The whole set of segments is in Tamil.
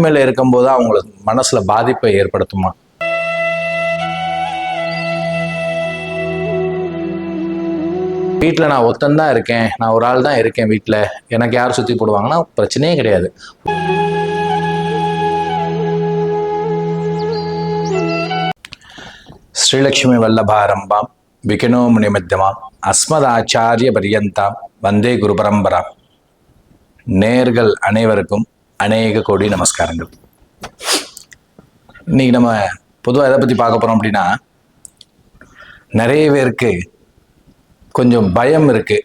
மேல இருக்கும்போது அவங்களுக்கு மனசுல பாதிப்பை ஏற்படுத்துமா? வீட்டில் நான் ஒத்தந்தான் இருக்கேன், நான் ஒரு ஆள் தான் இருக்கேன் வீட்டில், எனக்கு யார் சுற்றி போடுவாங்கன்னா பிரச்சனையே கிடையாது. ஸ்ரீலக்ஷ்மி வல்லபாரம்பாம் விகனோ முனிமத்தியமாம் அஸ்மதாச்சாரிய பரியந்தாம் வந்தே குரு பரம்பராம். நேர்கள் அனைவருக்கும் அநேக கோடி நமஸ்காரங்கள். இன்னைக்கு நம்ம பொதுவாக எதை பற்றி பார்க்க போகிறோம் அப்படின்னா, நிறைய பேருக்கு கொஞ்சம் பயம் இருக்கு.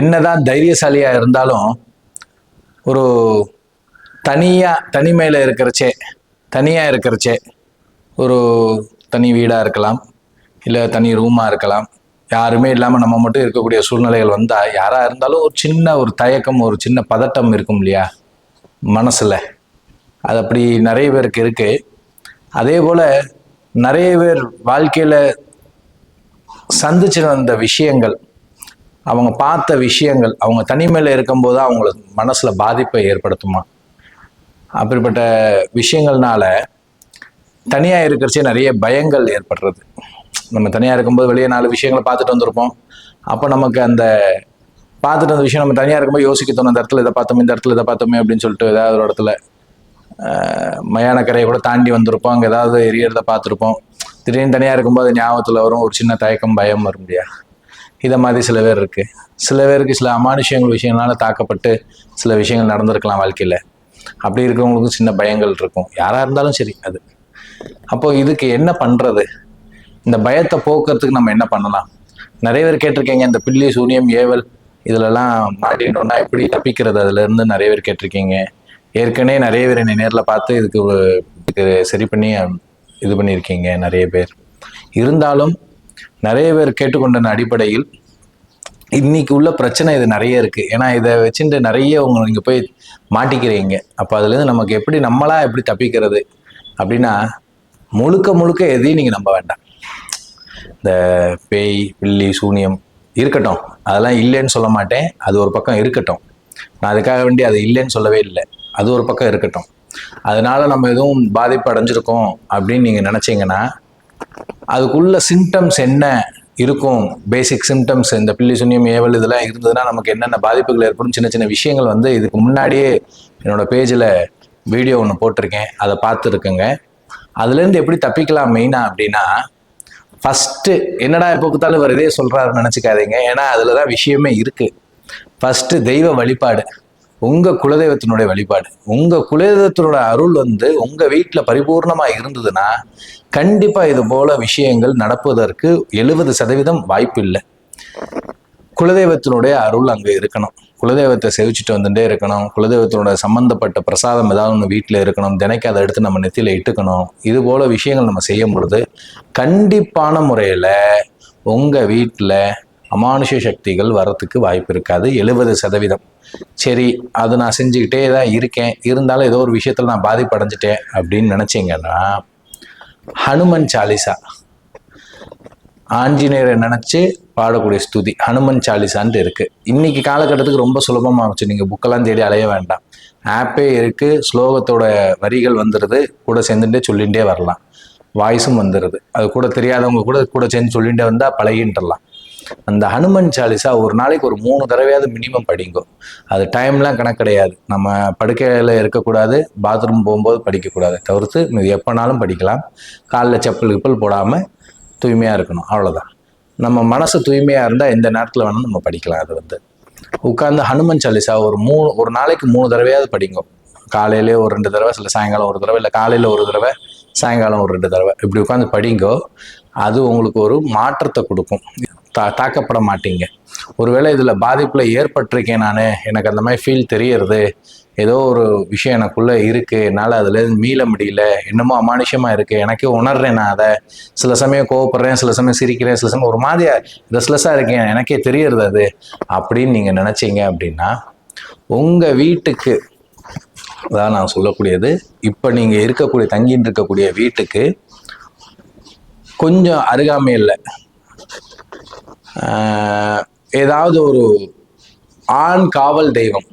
என்னதான் தைரியசாலியாக இருந்தாலும் ஒரு தனிமையில் தனியாக இருக்கிறச்சே ஒரு தனி வீடாக இருக்கலாம், இல்லை தனி ரூமாக இருக்கலாம், யாருமே இல்லாமல் நம்ம மட்டும் இருக்கக்கூடிய சூழ்நிலைகள் வந்தால் யாராக இருந்தாலும் ஒரு சின்ன ஒரு தயக்கம், ஒரு சின்ன பதட்டம் இருக்கும் இல்லையா மனசில். அது அப்படி நிறைய பேருக்கு இருக்கு. அதே போல் நிறைய பேர் வாழ்க்கையில் சந்திச்சு வந்த விஷயங்கள், அவங்க பார்த்த விஷயங்கள், அவங்க தனிமையில் இருக்கும்போது அவங்களுக்கு மனசில் பாதிப்பை ஏற்படுத்துமா? அப்படிப்பட்ட விஷயங்கள்னால தனியாக இருக்கிறச்சே நிறைய பயங்கள் ஏற்படுறது. நம்ம தனியாக இருக்கும்போது வெளியே 4 விஷயங்களை பார்த்துட்டு வந்திருப்போம். அப்போ நமக்கு அந்த பார்த்துட்டு வந்த விஷயம் நம்ம தனியாக இருக்கும்போது யோசிக்க தோணும், இந்த இடத்துல இதை பார்த்தோமே, இந்த இடத்துல இதை பார்த்தோமே அப்படின்னு சொல்லிட்டு ஏதாவது ஒரு இடத்துல மயான கரையை கூட தாண்டி வந்திருப்போம், அங்கே ஏதாவது எரியறத பார்த்துருப்போம். திடீர்னு தனியாக இருக்கும்போது ஞாபகத்தில் வரும், ஒரு சின்ன தயக்கம், பயம் வரும் இல்லையா? இதை மாதிரி சில பேர் இருக்குது. சில பேருக்கு சில அமானுஷ்யங்கள் விஷயங்களால தாக்கப்பட்டு சில விஷயங்கள் நடந்திருக்கலாம் வாழ்க்கையில். அப்படி இருக்கிறவங்களுக்கும் சின்ன பயங்கள் இருக்கும், யாராக இருந்தாலும் சரி. அது அப்போ இதுக்கு என்ன பண்ணுறது? இந்த பயத்தை போக்குறதுக்கு நம்ம என்ன பண்ணலாம்? நிறைய பேர் கேட்டிருக்கீங்க, இந்த பில்லி சூனியம் ஏவல் இதிலெல்லாம் மாட்டிட்டோம்னா எப்படி தப்பிக்கிறது அதுலேருந்து நிறைய பேர் கேட்டிருக்கீங்க. ஏற்கனவே நிறைய பேர் என்னை நேரில் பார்த்து இதுக்கு சரி பண்ணி இது பண்ணியிருக்கீங்க நிறைய பேர். இருந்தாலும் நிறைய பேர் கேட்டுக்கொண்ட அடிப்படையில் இன்னைக்கு உள்ள பிரச்சனை இது நிறைய இருக்குது. ஏன்னா இதை வச்சுட்டு நிறைய நீங்கள் போய் மாட்டிக்கிறீங்க. அப்போ அதுலேருந்து நமக்கு எப்படி தப்பிக்கிறது அப்படின்னா, முழுக்க எதையும் நீங்கள் நம்ப வேண்டாம். இந்த பேய், பில்லி, சூனியம் இருக்கட்டும், அதெல்லாம் இல்லைன்னு சொல்ல மாட்டேன், அது ஒரு பக்கம் இருக்கட்டும். நான் அதுக்காக வேண்டி அது இல்லைன்னு சொல்லவே இல்லை, அது ஒரு பக்கம் இருக்கட்டும். அதனால நம்ம எதுவும் பாதிப்பு அடைஞ்சிருக்கோம் அப்படின்னு நீங்கள் நினச்சிங்கன்னா, அதுக்குள்ள சிம்டம்ஸ் என்ன இருக்கும், பேசிக் சிம்டம்ஸ், இந்த பில்லி சூனியம் ஏவல் இதெல்லாம் இருந்ததுன்னா நமக்கு என்னென்ன பாதிப்புகள் ஏற்படும், சின்ன சின்ன விஷயங்கள் இதுக்கு முன்னாடியே என்னோட பேஜில் வீடியோ ஒன்று போட்டிருக்கேன், அதை பார்த்துருக்குங்க. அதுலேருந்து எப்படி தப்பிக்கலாம் மெயினாக அப்படின்னா, ஃபஸ்ட்டு என்னடா எப்போ பார்த்தாலும் இவர் இதே சொல்கிறாருன்னு நினச்சிக்காதீங்க, ஏன்னா அதில் தான் விஷயமே இருக்குது. ஃபஸ்ட்டு தெய்வ வழிபாடு, உங்கள் குலதெய்வத்தினுடைய வழிபாடு. உங்கள் குலதெய்வத்தினோட அருள் உங்கள் வீட்டில் பரிபூர்ணமாக இருந்ததுன்னா கண்டிப்பாக இது போல் விஷயங்கள் நடப்பதற்கு 70% வாய்ப்பு இல்லை. குலதெய்வத்தினுடைய அருள் அங்கே இருக்கணும், குலதெய்வத்தை சேவிச்சுட்டு வந்துட்டே இருக்கணும், குலதெய்வத்தினோட சம்பந்தப்பட்ட பிரசாதம் ஏதாவது ஒன்று வீட்டில் இருக்கணும், தினைக்கு அதை எடுத்து நம்ம நெத்தியில் இட்டுக்கணும். இது போல விஷயங்கள் நம்ம செய்யும் பொழுது கண்டிப்பான முறையில் உங்கள் வீட்டில் அமானுஷ சக்திகள் வரத்துக்கு வாய்ப்பு இருக்காது, 70%. சரி, அது நான் செஞ்சுக்கிட்டே தான் இருக்கேன், இருந்தாலும் ஏதோ ஒரு விஷயத்தில் நான் பாதிப்படைஞ்சிட்டேன் அப்படின்னு நினச்சிங்கன்னா, ஹனுமன் சாலிசா, ஆஞ்சநேயரை நினச்சி பாடக்கூடிய ஸ்துதி ஹனுமன் சாலிசான்ட்டு இருக்குது. இன்னைக்கு காலகட்டத்துக்கு ரொம்ப சுலபமாகச்சு, நீங்கள் புக்கெல்லாம் தேடி அலைய வேண்டாம், ஆப்பே இருக்குது, ஸ்லோகத்தோட வரிகள் வந்துடுது, கூட சேர்ந்துட்டே சொல்லிகிட்டே வரலாம், வாய்ஸும் வந்துடுது. அது கூட தெரியாதவங்க கூட சேர்ந்து சொல்லிகிட்டே வந்தால் பழகின்றலாம். அந்த ஹனுமன் சாலிசா ஒரு நாளைக்கு ஒரு 3 தடவையாவது மினிமம் படிங்கோ. அது டைம்லாம் கணக்கு கிடையாது, நம்ம படுக்கையில் இருக்கக்கூடாது, பாத்ரூம் போகும்போது படிக்கக்கூடாது, தவிர்த்து இது எப்போனாலும் படிக்கலாம். காலில் செப்பல் போடாமல் தூய்மையாக இருக்கணும், அவ்வளோதான். நம்ம மனசு தூய்மையாக இருந்தால் எந்த நேரத்தில் வேணாலும் நம்ம படிக்கலாம். அது உட்காந்து ஹனுமன் சாலிசா ஒரு நாளைக்கு 3 தடவையாவது படிங்கோ. காலையிலே ஒரு 2 தடவை, சில சாயங்காலம் ஒரு தடவை, இல்லை காலையில் ஒரு தடவை, சாயங்காலம் ஒரு 2 தடவை, இப்படி உட்காந்து படிங்கோ. அது உங்களுக்கு ஒரு மாற்றத்தை கொடுக்கும், தாக்கப்பட மாட்டீங்க. ஒருவேளை இதில் பாதிப்பில் ஏற்பட்டிருக்கேன் நான், எனக்கு அந்த மாதிரி ஃபீல் தெரியறது, ஏதோ ஒரு விஷயம் எனக்குள்ளே இருக்குது, என்னால் அதில் மீள முடியல, என்னமோ அமானுஷமாக இருக்குது, எனக்கே உணர்றேன், நான் அதை சில சமயம் கோவப்படுறேன், சில சமயம் சிரிக்கிறேன், சில சமயம் ஒரு மாதிரியா ரெஸ்ட்லெஸ்ஸாக இருக்கேன், எனக்கே தெரியறது அது அப்படின்னு நீங்கள் நினச்சிங்க அப்படின்னா, உங்கள் வீட்டுக்கு, அதான் நான் சொல்லக்கூடியது, இப்போ நீங்கள் தங்கின்னு இருக்கக்கூடிய வீட்டுக்கு கொஞ்சம் அருகாமையில் ஏதாவது ஒரு ஆண் காவல் தெய்வம்,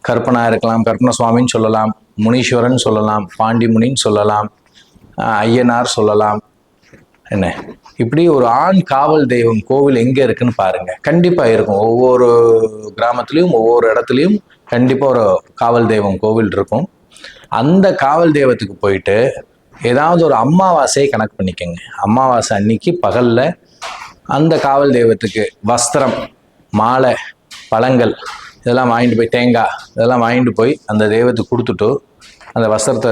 கற்பனா இருக்கலாம், கற்பன சுவாமின்னு சொல்லலாம், முனீஸ்வரன் சொல்லலாம், பாண்டி முனின்னு சொல்லலாம், ஐயனார் சொல்லலாம். என்ன இப்படி ஒரு ஆண் காவல் தெய்வம் கோவில் எங்கே இருக்குன்னு பாருங்க. கண்டிப்பாக இருக்கும். ஒவ்வொரு கிராமத்துலேயும் ஒவ்வொரு இடத்துலையும் கண்டிப்பாக ஒரு காவல் தெய்வம் கோவில் இருக்கும். அந்த காவல் தெய்வத்துக்கு போயிட்டு ஏதாவது ஒரு அமாவாசையை கணக்கு பண்ணிக்கோங்க. அமாவாசை அன்னைக்கு பகலில் அந்த காவல் தெய்வத்துக்கு வஸ்திரம், மாலை, பழங்கள் இதெல்லாம் வாங்கிட்டு போய், தேங்காய் இதெல்லாம் வாங்கிட்டு போய் அந்த தெய்வத்துக்கு கொடுத்துட்டு, அந்த வஸ்திரத்தை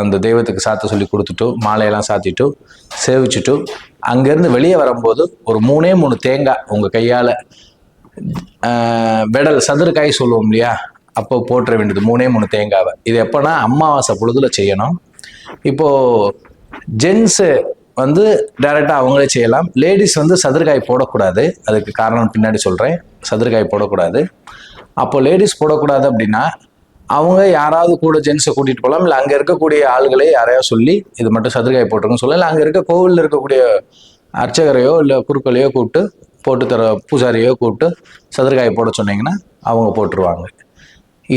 அந்த தெய்வத்துக்கு சாத்த சொல்லி கொடுத்துட்டு, மாலையெல்லாம் சாத்திட்டு சேவிச்சுட்டு, அங்கேருந்து வெளியே வரும்போது ஒரு 3 தேங்காய் உங்கள் கையால் வெடல் சதுரக்காய் சொல்லுவோம் இல்லையா, அப்போ போட்டுற வேண்டியது 3 தேங்காவை. இது எப்போனா அமாவாசை பொழுதுல செய்யணும். இப்போது ஜென்ஸு வந்து டைரெக்டாக அவங்களே செய்யலாம். லேடிஸ் வந்து சதுரக்காய் போடக்கூடாது. அதுக்கு காரணம் பின்னாடி சொல்கிறேன். சதுரக்காய் போடக்கூடாது. அப்போ லேடிஸ் போடக்கூடாது அப்படின்னா அவங்க யாராவது கூட ஜென்ஸை கூட்டிகிட்டு போகலாம். இல்லை அங்கே இருக்கக்கூடிய ஆளுகளே யாரையோ சொல்லி இது மட்டும் சதுரக்காய் போட்டுருக்குன்னு சொல்லலாம். இல்லை அங்கே இருக்க கோவிலில் இருக்கக்கூடிய அர்ச்சகரையோ இல்லை குருக்களையோ கூப்பிட்டு போட்டு தர பூசாரியோ கூப்பிட்டு சதுரக்காய் போட சொன்னீங்கன்னா அவங்க போட்டுருவாங்க.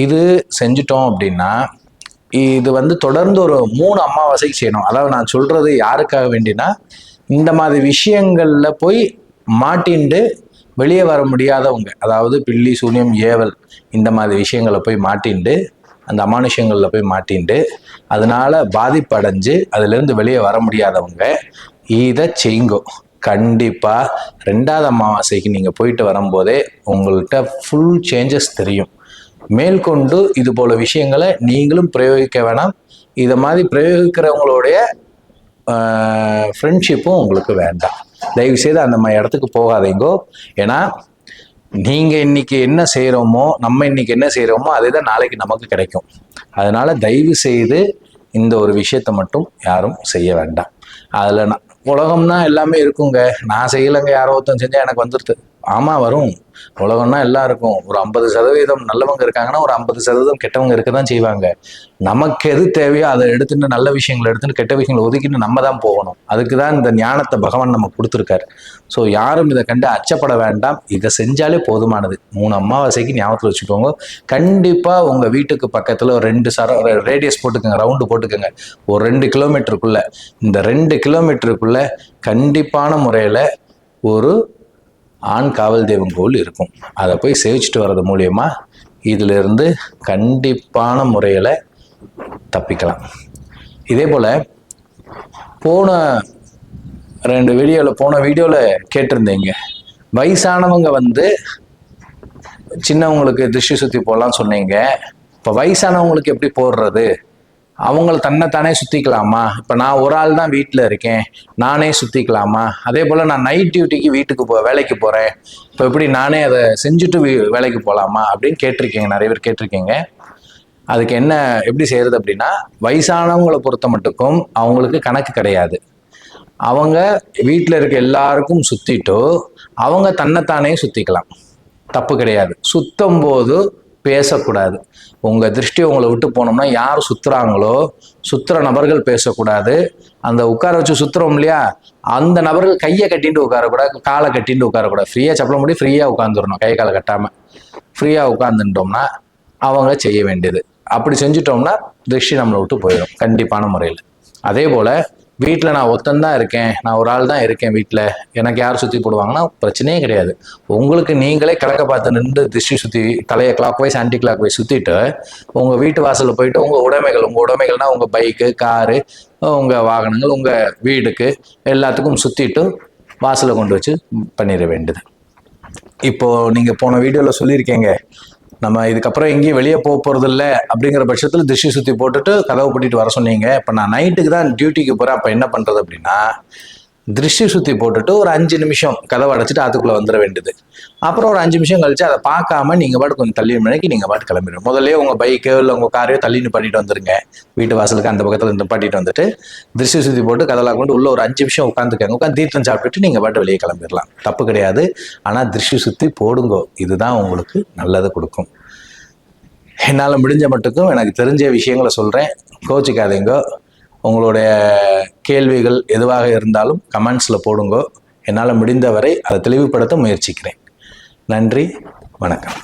இது செஞ்சிட்டோம் அப்படின்னா இது வந்து தொடர்ந்து ஒரு 3 அமாவாசைக்கு செய்யணும். அதாவது நான் சொல்றது யாருக்காக வேண்டினா, இந்த மாதிரி விஷயங்கள்ல போய் மாட்டின்ட்டு வெளியே வர முடியாதவங்க, அதாவது பில்லி சூனியம் ஏவல் இந்த மாதிரி விஷயங்களை போய் மாட்டின்ட்டு, அந்த அமானுஷங்களில் போய் மாட்டின்ட்டு அதனால பாதிப்படைஞ்சு அதிலிருந்து வெளியே வர முடியாதவங்க இதை செய்யுங்கோ. கண்டிப்பாக 2வது அமாவாசைக்கு நீங்கள் போயிட்டு வரும்போதே உங்கள்கிட்ட ஃபுல் சேஞ்சஸ் தெரியும். மேற்கொண்டு இது போல விஷயங்களை நீங்களும் பிரயோகிக்க வேணாம். இதை மாதிரி பிரயோகிக்கிறவங்களுடைய ஃப்ரெண்ட்ஷிப்பும் உங்களுக்கு வேண்டாம். தயவுசெய்து அந்த மாதிரி இடத்துக்கு போகாதீங்கோ. ஏன்னா நீங்கள் இன்னைக்கு என்ன செய்கிறோமோ, நம்ம இன்னைக்கு என்ன செய்கிறோமோ அதே தான் நாளைக்கு நமக்கு கிடைக்கும். அதனால தயவு செய்து இந்த ஒரு விஷயத்தை மட்டும் யாரும் செய்ய வேண்டாம். அதில் உலகம்னா எல்லாமே இருக்குங்க. நான் செய்யலைங்க, யாரோ ஒருத்தன் செஞ்சால் எனக்கு வந்துடுது. ஆமாம் வரும். உலகம்னா எல்லாம் இருக்கும். ஒரு 50% நல்லவங்க இருக்காங்கன்னா ஒரு 50% கெட்டவங்க இருக்க தான் செய்வாங்க. நமக்கு எது தேவையோ அதை எடுத்துட்டு நல்ல விஷயங்களை எடுத்துட்டு கெட்ட விஷயங்களை ஒதுக்கிட்டு நம்ம தான் போகணும். அதுக்கு தான் இந்த ஞானத்தை பகவான் நமக்கு கொடுத்துருக்காரு. ஸோ யாரும் இதை கண்டு அச்சப்பட வேண்டாம். இதை செஞ்சாலே போதுமானது. 3 அமாவாசைக்கு ஞாபகத்தில் வச்சுக்கோங்க. கண்டிப்பாக உங்கள் வீட்டுக்கு பக்கத்தில் ஒரு 2 ரேடியஸ் போட்டுக்கோங்க, ரவுண்டு போட்டுக்கோங்க. ஒரு 2 கிலோமீட்டருக்குள்ள, இந்த 2 கிலோமீட்டருக்குள்ள கண்டிப்பான முறையில் ஒரு ஆண் காவல் தெய்வம் கோவில் இருக்கும். அதை போய் சேவிச்சுட்டு வர்றது மூலியமா இதிலிருந்து கண்டிப்பான முறையில் தப்பிக்கலாம். இதே போல் போன வீடியோவில் கேட்டிருந்தீங்க, வயசானவங்க வந்து சின்னவங்களுக்கு திருஷ்டி சுற்றி போடலாம்னு சொன்னீங்க. இப்போ வயசானவங்களுக்கு எப்படி போடுறது? அவங்கள தன்னைத்தானே சுற்றிக்கலாமா? இப்போ நான் ஒரு ஆள் தான் வீட்டில் இருக்கேன், நானே சுற்றிக்கலாமா? அதே போல் நான் நைட் டியூட்டிக்கு வீட்டுக்கு வேலைக்கு போகிறேன், இப்போ எப்படி நானே அதை செஞ்சுட்டு வேலைக்கு போகலாமா அப்படின்னு கேட்டிருக்கீங்க. நிறைய பேர் கேட்டிருக்கீங்க. அதுக்கு என்ன எப்படி செய்கிறது அப்படின்னா, வயசானவங்களை பொறுத்த மட்டுக்கும் அவங்களுக்கு கணக்கு கிடையாது. அவங்க வீட்டில் இருக்க எல்லாருக்கும் சுற்றிட்டு அவங்க தன்னைத்தானே சுற்றிக்கலாம். தப்பு கிடையாது. சுத்தும் போது பேசக்கூடாது. உங்கள் திருஷ்டி உங்களை விட்டு போனோம்னா யார் சுற்றுறாங்களோ சுற்றுற நபர்கள் பேசக்கூடாது. அந்த உட்கார வச்சு சுற்றுறோம் இல்லையா, அந்த நபர்கள் கையை கட்டிட்டு உட்காரக்கூடாது, காலை கட்டிட்டு உட்காரக்கூடாது. ஃப்ரீயாக சப்பள முடி ஃப்ரீயாக உட்காந்துடணும். கை காலை கட்டாமல் ஃப்ரீயாக உட்காந்துட்டோம்னா அவங்க செய்ய வேண்டியது. அப்படி செஞ்சுட்டோம்னா திருஷ்டி நம்மளை விட்டு போயிடும் கண்டிப்பான முறையில். அதே போல் வீட்டில் நான் ஒருத்தந்தான் இருக்கேன், நான் ஒரு ஆள் தான் இருக்கேன் வீட்டில், எனக்கு யார் சுற்றி போடுவாங்கன்னா பிரச்சனையே கிடையாது. உங்களுக்கு நீங்களே கிழக்க பார்த்து நின்று திருஷ்டி சுற்றி தலையை clockwise anticlockwise சுற்றிட்டு உங்கள் வீட்டு வாசலில் போயிட்டு உங்கள் உடைமைகள்னால் உங்கள் பைக்கு, காரு, உங்கள் வாகனங்கள், உங்கள் வீடுக்கு எல்லாத்துக்கும் சுற்றிட்டு வாசலை கொண்டு வச்சு பண்ணிட வேண்டியது. இப்போது நீங்கள் போன வீடியோவில் சொல்லியிருக்கீங்க, நம்ம இதுக்கப்புறம் எங்கேயும் வெளியே போகிறது இல்லை அப்படிங்கிற பட்சத்தில் திருஷ்டி சுற்றி போட்டுட்டு கதவை பூட்டிட்டு வர சொன்னீங்க. இப்போ நான் நைட்டுக்கு தான் டியூட்டிக்கு போகிறேன், அப்போ என்ன பண்ணுறது அப்படின்னா, திருஷ்டி சுற்றி போட்டுட்டு ஒரு 5 நிமிஷம் கதவை அடைச்சிட்டு அதுக்குள்ளே வந்துட வேண்டியது. அப்புறம் ஒரு 5 நிமிஷம் கழிச்சு அதை பார்க்காம நீங்கள் பாட்டு கொஞ்சம் தள்ளி மணிக்கு நீங்கள் பாட்டு கிளம்பிடுங்க. முதல்ல உங்கள் பைக்கோ இல்லை உங்கள் காரையோ தள்ளி நிப்பாட்டிட்டு வந்துருங்க. வீட்டு வாசலுக்கு அந்த பக்கத்தில் நிப்பாட்டிட்டு வந்துட்டு திருஷ்டி சுற்றி போட்டு கதெல்லாம் கொண்டு உள்ள ஒரு 5 நிமிஷம் உட்காந்துக்கங்க. உட்காந்து தீர்த்தம் சாப்பிட்டுட்டு நீங்கள் பாட்டு வெளியே கிளம்பிடலாம். தப்பு கிடையாது. ஆனால் திருஷ்டி சுற்றி போடுங்கோ. இதுதான் உங்களுக்கு நல்லதை கொடுக்கும். என்னால் முடிஞ்ச மட்டுக்கும் எனக்கு தெரிஞ்ச விஷயங்களை சொல்கிறேன், கோச்சிக்காதீங்கோ. உங்களுடைய கேள்விகள் எதுவாக இருந்தாலும் கமெண்ட்ஸில் போடுங்கோ. என்னால் முடிந்தவரை அதை தெளிவுபடுத்த முயற்சிக்கிறேன். நன்றி, வணக்கம்.